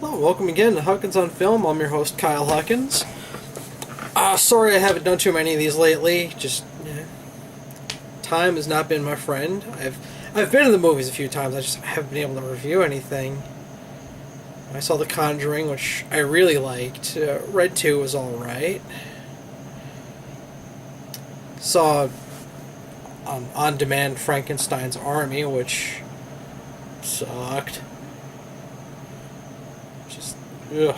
Hello, welcome again to Huckins on Film. I'm your host, Kyle Huckins. Sorry I haven't done too many of these lately. Just, time has not been my friend. I've been in the movies a few times. I just haven't been able to review anything. I saw The Conjuring, which I really liked. Red 2 was alright. Saw On Demand Frankenstein's Army, which sucked. Ugh.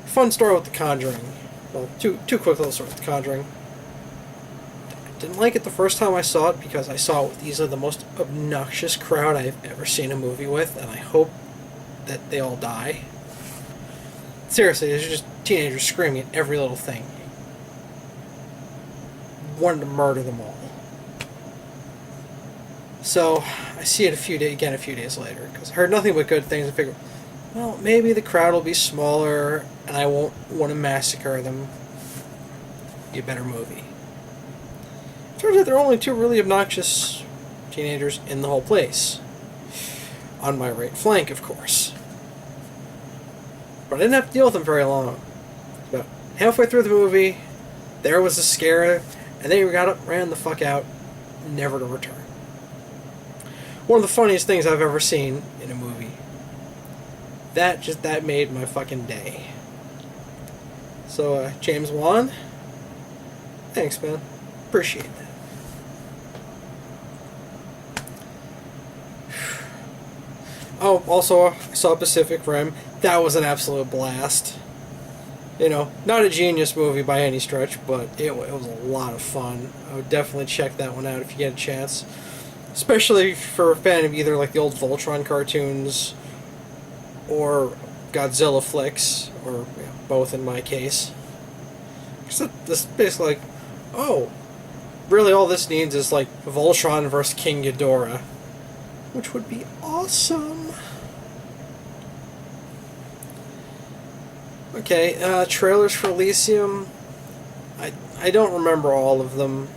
Fun story with The Conjuring. Well, two quick little stories with The Conjuring. I didn't like it the first time I saw it because I saw it with easily the most obnoxious crowd I've ever seen a movie with, and I hope that they all die. Seriously, there's just teenagers screaming at every little thing. Wanted to murder them all. So, I see it a few days later, because I heard nothing but good things. I figured, well, maybe the crowd will be smaller, and I won't want to massacre them. Be a better movie. Turns out there are only two really obnoxious teenagers in the whole place. On my right flank, of course. But I didn't have to deal with them very long. About halfway through the movie, there was a scare, and they got up, ran the fuck out, never to return. One of the funniest things I've ever seen in a movie. That made my fucking day. So, James Wan, thanks, man. Appreciate that. Oh, also, I saw Pacific Rim. That was an absolute blast. You know, not a genius movie by any stretch, but it was a lot of fun. I would definitely check that one out if you get a chance. Especially for a fan of either like the old Voltron cartoons or Godzilla flicks, or both in my case. So this basically like, oh, really all this needs is like Voltron versus King Ghidorah, which would be awesome. Okay, trailers for Elysium. I don't remember all of them.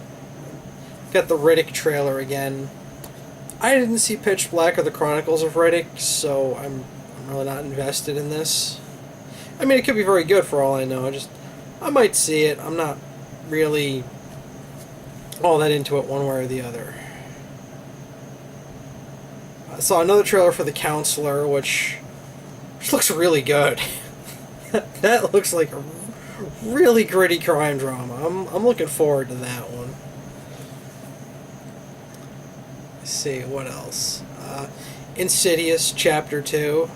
Got the Riddick trailer again. I didn't see Pitch Black or the Chronicles of Riddick, so I'm really not invested in this. I mean, it could be very good for all I know. I might see it. I'm not really all that into it one way or the other. I saw another trailer for The Counselor, which looks really good. That looks like a really gritty crime drama. I'm looking forward to that one. Let's see, what else? Insidious Chapter 2.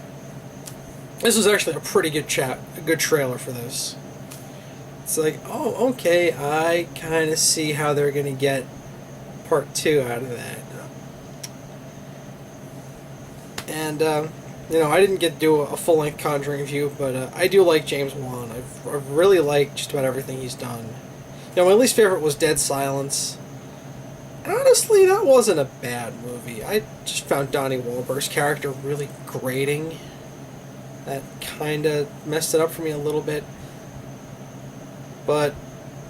This was actually a pretty good trailer for this. It's like, oh, okay, I kind of see how they're going to get Part 2 out of that. And, I didn't get to do a full-length Conjuring review, but I do like James Wan. I've really liked just about everything he's done. My least favorite was Dead Silence. And honestly, that wasn't a bad movie. I just found Donnie Wahlberg's character really grating. That kind of messed it up for me a little bit. But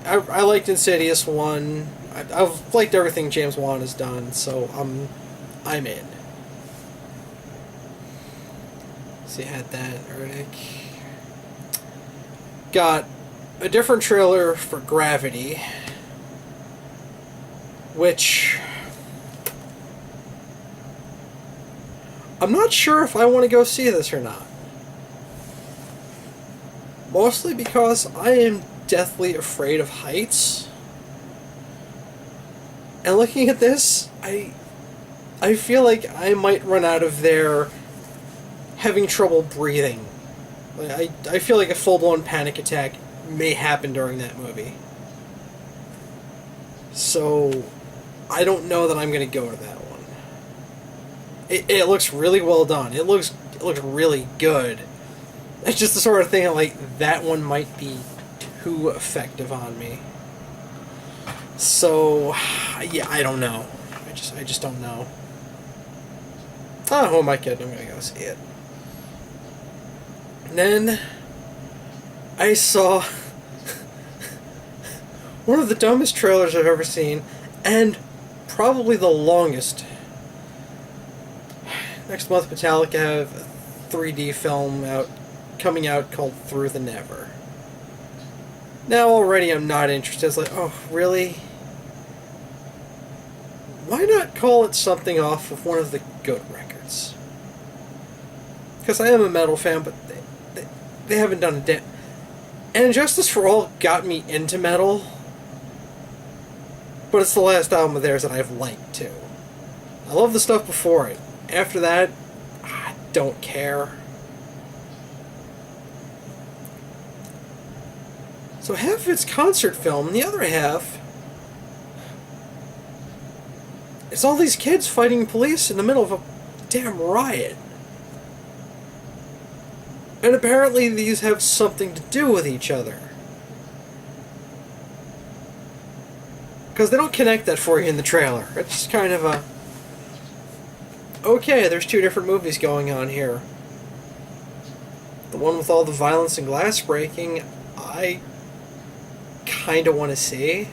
I liked Insidious 1. I've liked everything James Wan has done, so I'm in. So you had that, Riddick. Got a different trailer for Gravity, which I'm not sure if I want to go see this or not. Mostly because I am deathly afraid of heights. And looking at this, I feel like I might run out of there having trouble breathing. I feel like a full-blown panic attack may happen during that movie. So I don't know that I'm going to go to that one. It looks really well done. It looks really good. It's just the sort of thing that one might be too effective on me. So yeah, I don't know. I just don't know. Oh, who am I kidding? I'm gonna go see it. And then I saw one of the dumbest trailers I've ever seen, and probably the longest. Next month, Metallica have 3D film coming out called Through the Never. Now already I'm not interested. It's like, oh, really? Why not call it something off of one of the good records? Because I am a metal fan, but they haven't done a damn... And Justice for All got me into metal, but it's the last album of theirs that I've liked, too. I love the stuff before it. After that, I don't care. So half of it's concert film, and the other half is all these kids fighting police in the middle of a damn riot. And apparently these have something to do with each other. Because they don't connect that for you in the trailer. It's just kind of a... Okay, there's two different movies going on here. The one with all the violence and glass breaking, I kind of want to see.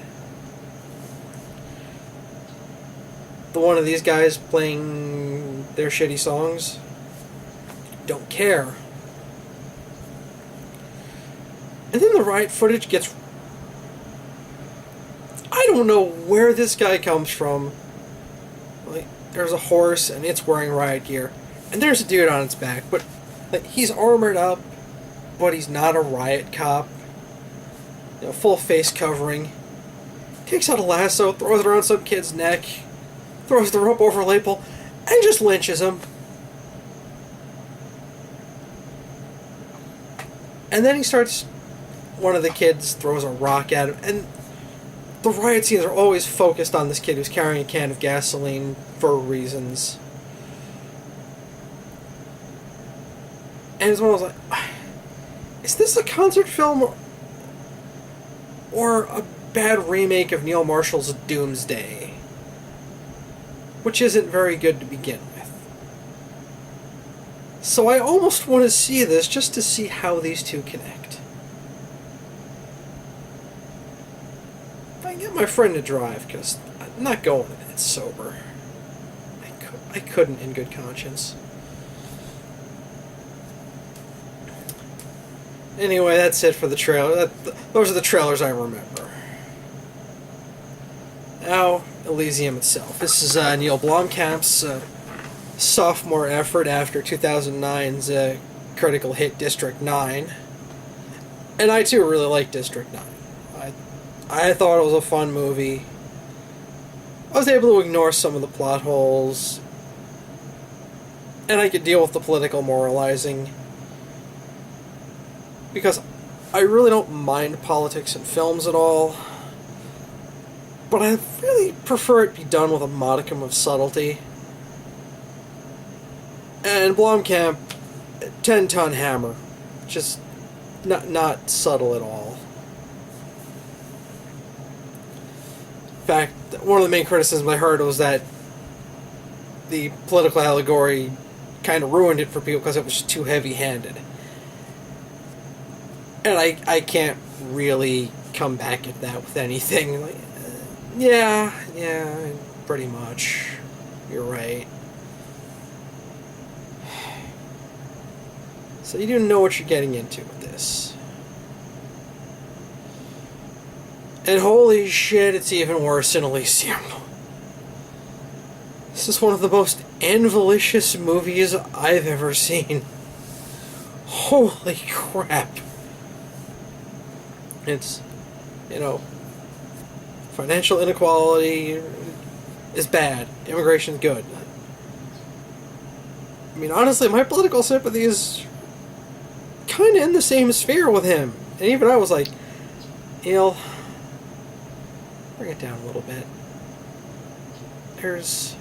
The one of these guys playing their shitty songs, don't care. And then the riot footage gets... I don't know where this guy comes from. Like, there's a horse and it's wearing riot gear. And there's a dude on its back, but like, he's armored up, but he's not a riot cop. You know, full face covering. Takes out a lasso, throws it around some kid's neck, throws the rope over a light pole, and just lynches him. And then he starts... One of the kids throws a rock at him, and the riot scenes are always focused on this kid who's carrying a can of gasoline for reasons. And it's one of those like, is this a concert film or a bad remake of Neil Marshall's Doomsday? Which isn't very good to begin with. So I almost want to see this just to see how these two connect. I get my friend to drive, because I'm not going in it sober. I couldn't in good conscience. Anyway, that's it for the trailer. Those are the trailers I remember. Now, Elysium itself. This is Neil Blomkamp's sophomore effort after 2009's critical hit District 9. And I too really like District 9. I thought it was a fun movie. I was able to ignore some of the plot holes, and I could deal with the political moralizing, because I really don't mind politics in films at all, but I really prefer it be done with a modicum of subtlety. And Blomkamp, 10-ton hammer, just not subtle at all. In fact, one of the main criticisms I heard was that the political allegory kind of ruined it for people because it was too heavy-handed. And I can't really come back at that with anything. Like, yeah, pretty much. You're right. So you do know what you're getting into with this. And holy shit, it's even worse in Elysium. This is one of the most anvilicious movies I've ever seen. Holy crap. It's, you know, financial inequality is bad. Immigration's good. I mean, honestly, my political sympathy is kind of in the same sphere with him. And even I was like, Neil, bring it down a little bit. There's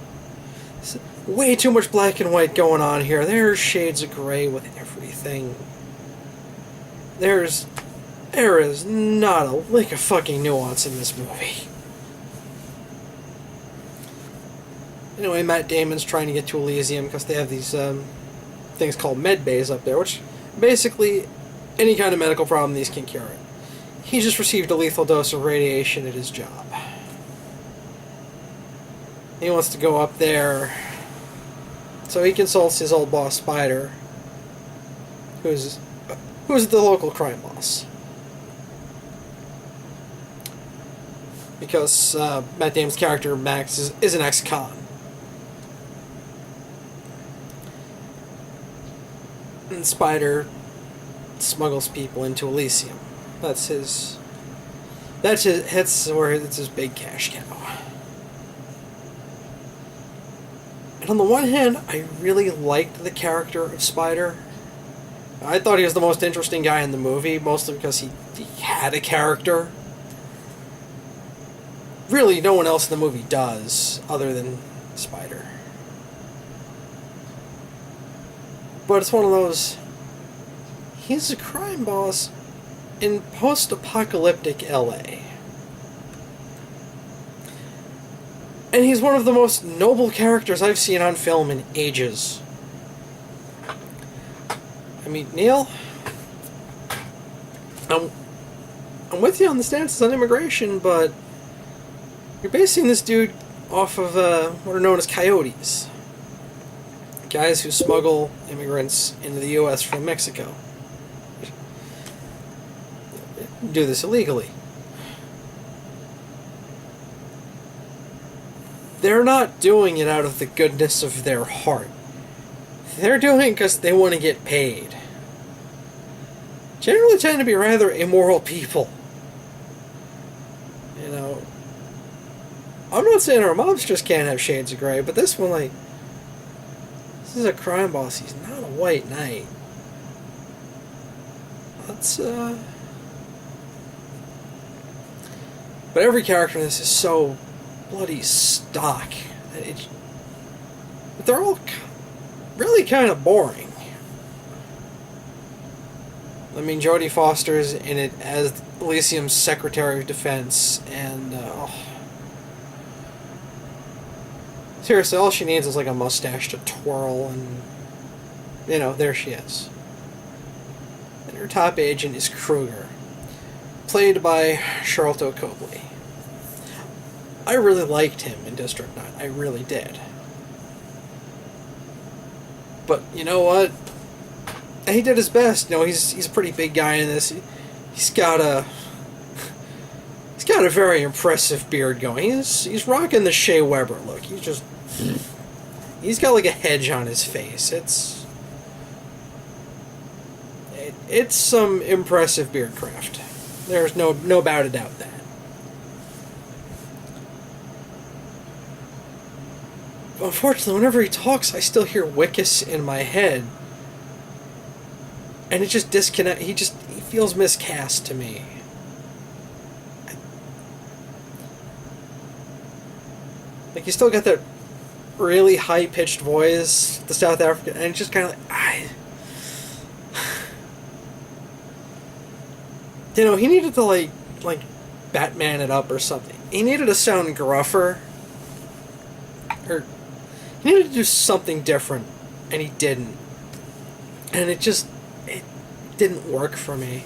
way too much black and white going on here. There's shades of gray with everything. There is not a lick of fucking nuance in this movie. Anyway, Matt Damon's trying to get to Elysium because they have these things called med bays up there, which basically any kind of medical problem these can cure it. He just received a lethal dose of radiation at his job. He wants to go up there, so he consults his old boss, Spider, who's the local crime boss. Because Matt Damon's character, Max, is an ex-con. And Spider smuggles people into Elysium. That's where it's his big cash cow. And on the one hand, I really liked the character of Spider. I thought he was the most interesting guy in the movie, mostly because he had a character. Really, no one else in the movie does, other than Spider. But it's one of those... He's a crime boss in post-apocalyptic LA. And he's one of the most noble characters I've seen on film in ages. I mean, Neil, I'm with you on the stances on immigration, but you're basing this dude off of what are known as coyotes. Guys who smuggle immigrants into the U.S. from Mexico. Do this illegally. They're not doing it out of the goodness of their heart. They're doing it because they want to get paid. Generally tend to be rather immoral people. You know, I'm not saying our mobs just can't have shades of gray, but this one, like, this is a crime boss. He's not a white knight. That's, But every character in this is so bloody stock. But they're all really kind of boring. I mean, Jodie Foster's in it as Elysium's Secretary of Defense, and seriously, all she needs is like a mustache to twirl, and you know, there she is. And her top agent is Kruger, played by Charlton Copley. I really liked him in District 9. I really did. But you know what? He did his best. You know, he's a pretty big guy in this. He's got a very impressive beard going. He's rocking the Shea Weber look. He's got like a hedge on his face. It's some impressive beard craft. There's no doubt about that. Unfortunately, whenever he talks, I still hear Wickus in my head. And it just he feels miscast to me. Like, you still got that really high-pitched voice, the South African, and it's just kind of like, you know, he needed to, like Batman it up or something. He needed to sound gruffer. Or, he needed to do something different, and he didn't. And it didn't work for me.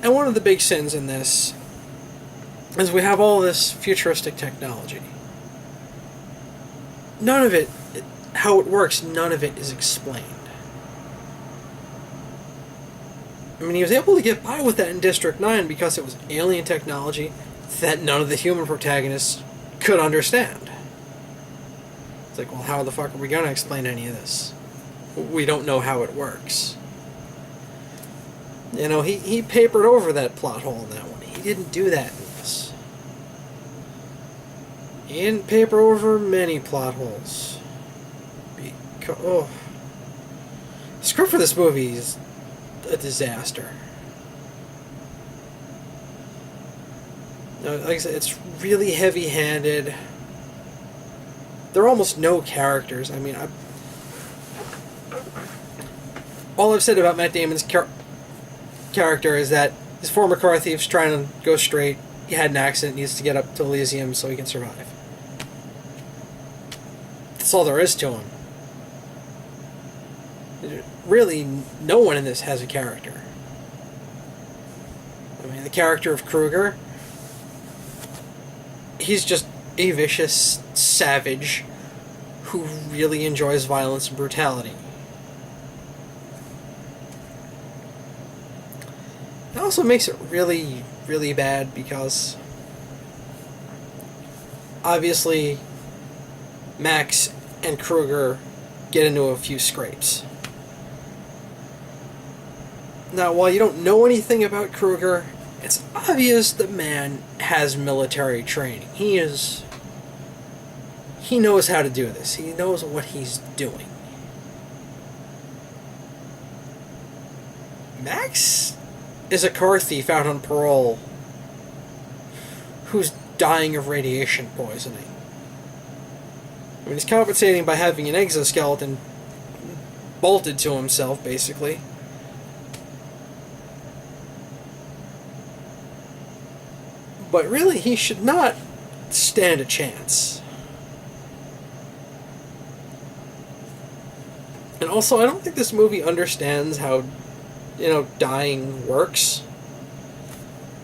And one of the big sins in this is we have all this futuristic technology. None of it, how it works, none of it is explained. I mean, he was able to get by with that in District 9 because it was alien technology that none of the human protagonists could understand. It's like, well, how the fuck are we going to explain any of this? We don't know how it works. You know, he papered over that plot hole in that one. He didn't do that in this. He didn't paper over many plot holes. The script for this movie is a disaster. Like I said, it's really heavy-handed. There are almost no characters. I mean, all I've said about Matt Damon's character is that his former car thief's trying to go straight. He had an accident, needs to get up to Elysium so he can survive. That's all there is to him. Really, no one in this has a character. I mean, the character of Kruger, he's just a vicious savage who really enjoys violence and brutality. It also makes it really, really bad because obviously Max and Kruger get into a few scrapes. Now, while you don't know anything about Kruger, it's obvious the man has military training. He knows how to do this. He knows what he's doing. Max is a car thief out on parole who's dying of radiation poisoning. I mean, he's compensating by having an exoskeleton bolted to himself, basically. But really, he should not stand a chance. And also, I don't think this movie understands how, dying works.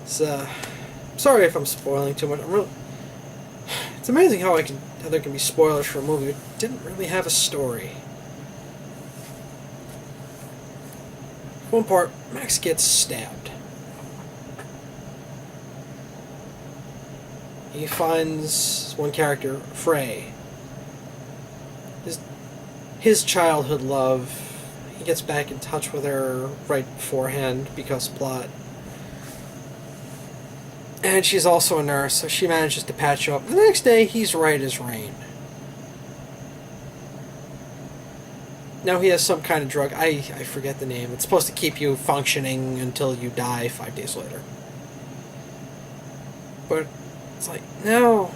Sorry if I'm spoiling too much. It's amazing how there can be spoilers for a movie that didn't really have a story. One part, Max gets stabbed. He finds one character, Frey. His childhood love. He gets back in touch with her right beforehand because plot. And she's also a nurse, so she manages to patch up. The next day, he's right as rain. Now he has some kind of drug. I forget the name. It's supposed to keep you functioning until you die 5 days later. But it's like, no,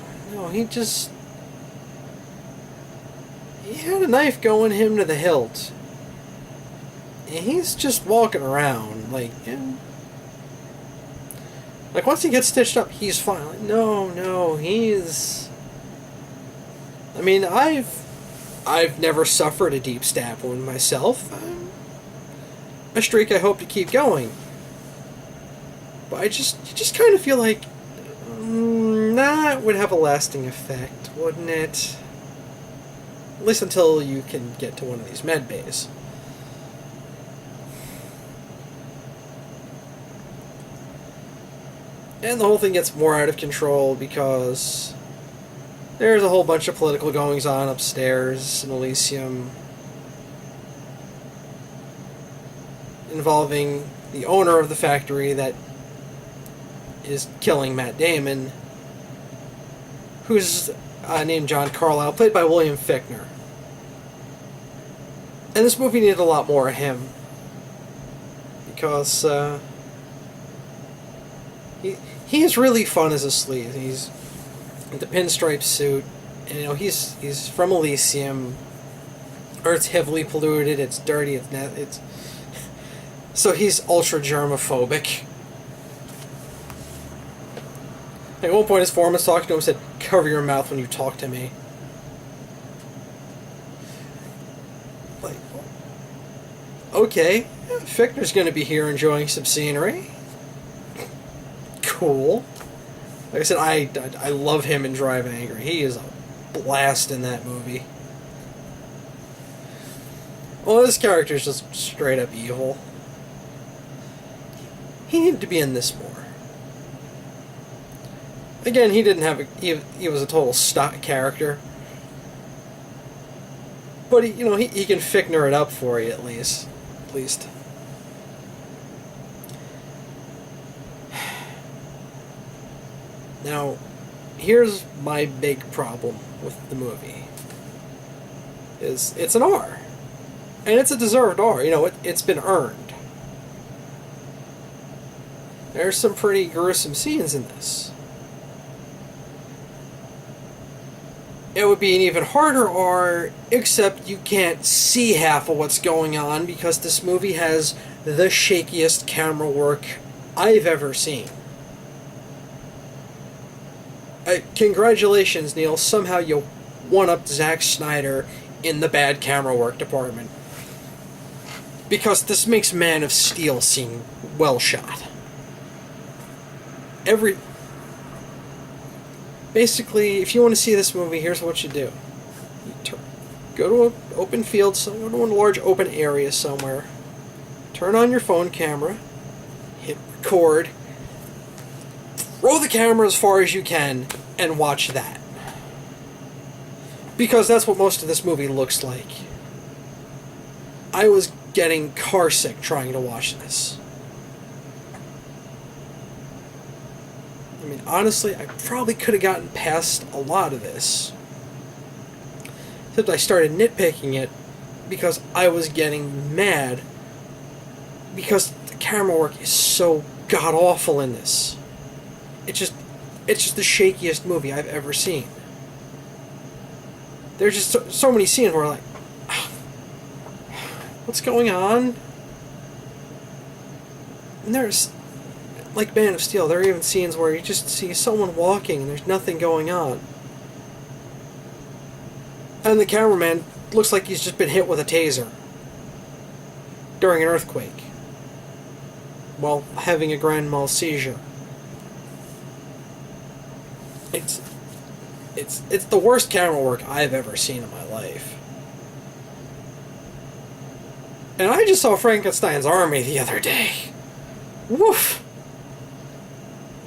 he had a knife going him to the hilt. And he's just walking around, like once he gets stitched up, he's fine. Like, no, he's... I mean, I've never suffered a deep stab wound myself. A streak I hope to keep going. But you just kind of feel like that would have a lasting effect, wouldn't it? At least until you can get to one of these med bays. And the whole thing gets more out of control because there's a whole bunch of political goings-on upstairs in Elysium involving the owner of the factory that is killing Matt Damon, who's named John Carlyle, played by William Fichtner. And this movie needed a lot more of him because he is really fun as a sleaze. He's in the pinstripe suit, and he's from Elysium. Earth's heavily polluted. It's dirty. It's so he's ultra germophobic. At one point, his foreman's talking to him and said, "Cover your mouth when you talk to me." Like, okay, Fichtner's going to be here enjoying some scenery. Cool. Like I said, I love him in Drive Angry. He is a blast in that movie. Well, this character is just straight up evil. He needed to be in this more. Again, he didn't have he was a total stock character. But he can Fichtner it up for you at least. Now, here's my big problem with the movie. It's an R. And it's a deserved R. It's been earned. There's some pretty gruesome scenes in this. It would be an even harder R, except you can't see half of what's going on because this movie has the shakiest camera work I've ever seen. Congratulations, Neil. Somehow you one-upped Zack Snyder in the bad camera work department. Because this makes Man of Steel seem well shot. Basically, if you want to see this movie, here's what you do. Go to an open field, go to a large open area somewhere. Turn on your phone camera. Hit record. Throw the camera as far as you can and watch that. Because that's what most of this movie looks like. I was getting car sick trying to watch this. I mean, honestly, I probably could have gotten past a lot of this. Except I started nitpicking it because I was getting mad because the camera work is so god-awful in this. It's just the shakiest movie I've ever seen. There's just so many scenes where I'm like, what's going on? And there's, like Man of Steel, there are even scenes where you just see someone walking and there's nothing going on. And the cameraman looks like he's just been hit with a taser during an earthquake while having a grand mal seizure. It's the worst camera work I've ever seen in my life. And I just saw Frankenstein's Army the other day. Woof!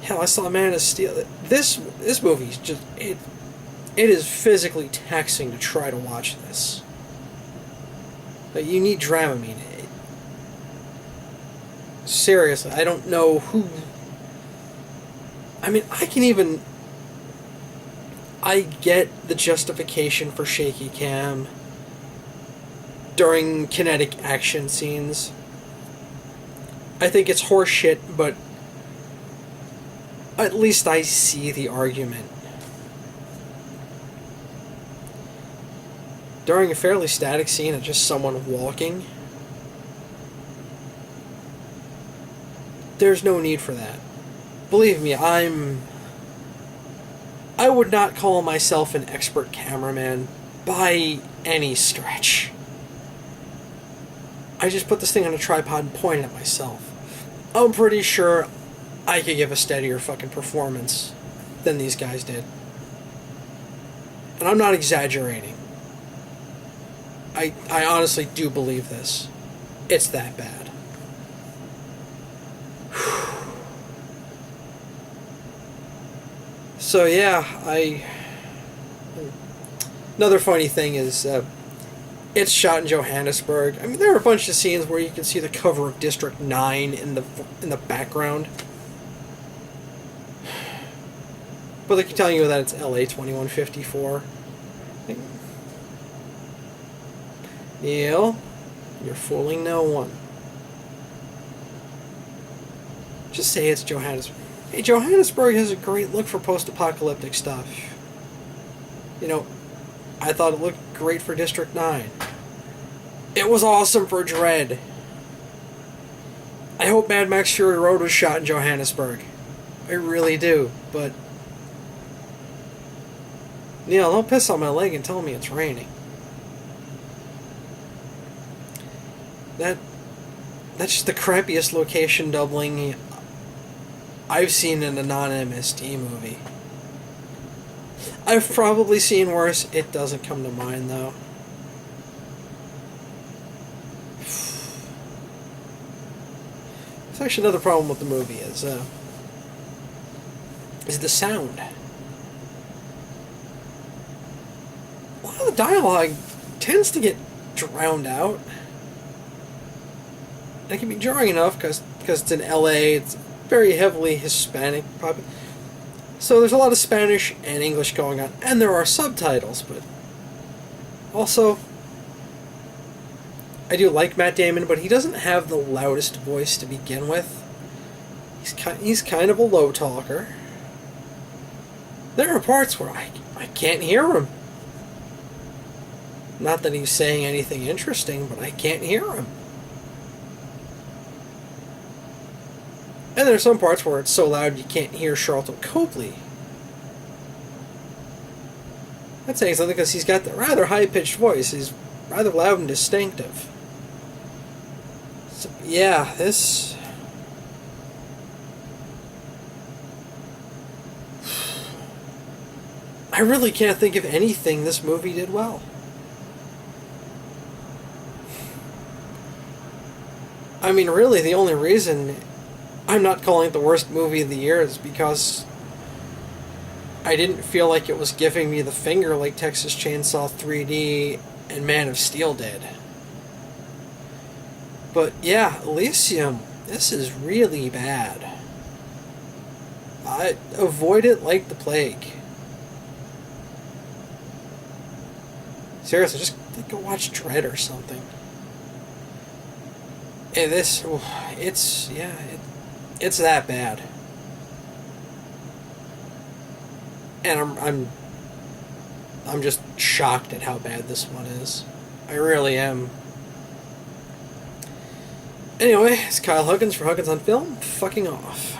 Hell, I saw Man of Steel. This movie's just... It is physically taxing to try to watch this. But you need Dramamine. Seriously, I don't know who... I mean, I get the justification for shaky cam during kinetic action scenes. I think it's horseshit, but at least I see the argument. During a fairly static scene of just someone walking, there's no need for that. Believe me, I would not call myself an expert cameraman by any stretch. I just put this thing on a tripod and pointed at myself. I'm pretty sure I could give a steadier fucking performance than these guys did. And I'm not exaggerating. I honestly do believe this. It's that bad. So yeah, another funny thing is it's shot in Johannesburg. I mean, there are a bunch of scenes where you can see the cover of District 9 in the background. But they keep telling you that it's LA 2154. Neil, you're fooling no one. Just say it's Johannesburg. Hey, Johannesburg has a great look for post-apocalyptic stuff. You know, I thought it looked great for District 9. It was awesome for Dread. I hope Mad Max Fury Road was shot in Johannesburg. I really do, but... Neil, don't piss on my leg and tell me it's raining. That's just the crappiest location doubling I've seen in a non-MST movie. I've probably seen worse. It doesn't come to mind, though. It's actually another problem with the movie is the sound. A lot of the dialogue tends to get drowned out. And it can be jarring enough because it's in LA. It's very heavily Hispanic population. So there's a lot of Spanish and English going on, and there are subtitles, but also I do like Matt Damon, but he doesn't have the loudest voice to begin with. He's kind of a low talker. There are parts where I can't hear him. Not that he's saying anything interesting, but I can't hear him. And there are some parts where it's so loud you can't hear Charlton Copley. That's saying something because he's got the rather high-pitched voice. He's rather loud and distinctive. So, yeah, this... I really can't think of anything this movie did well. I mean, really, the only reason I'm not calling it the worst movie of the year is because I didn't feel like it was giving me the finger like Texas Chainsaw 3D and Man of Steel did. But yeah, Elysium, this is really bad. I avoid it like the plague. Seriously, just go watch Dread or something. And it's that bad. And I'm just shocked at how bad this one is. I really am. Anyway, it's Kyle Huckins for Huckins on Film, fucking off.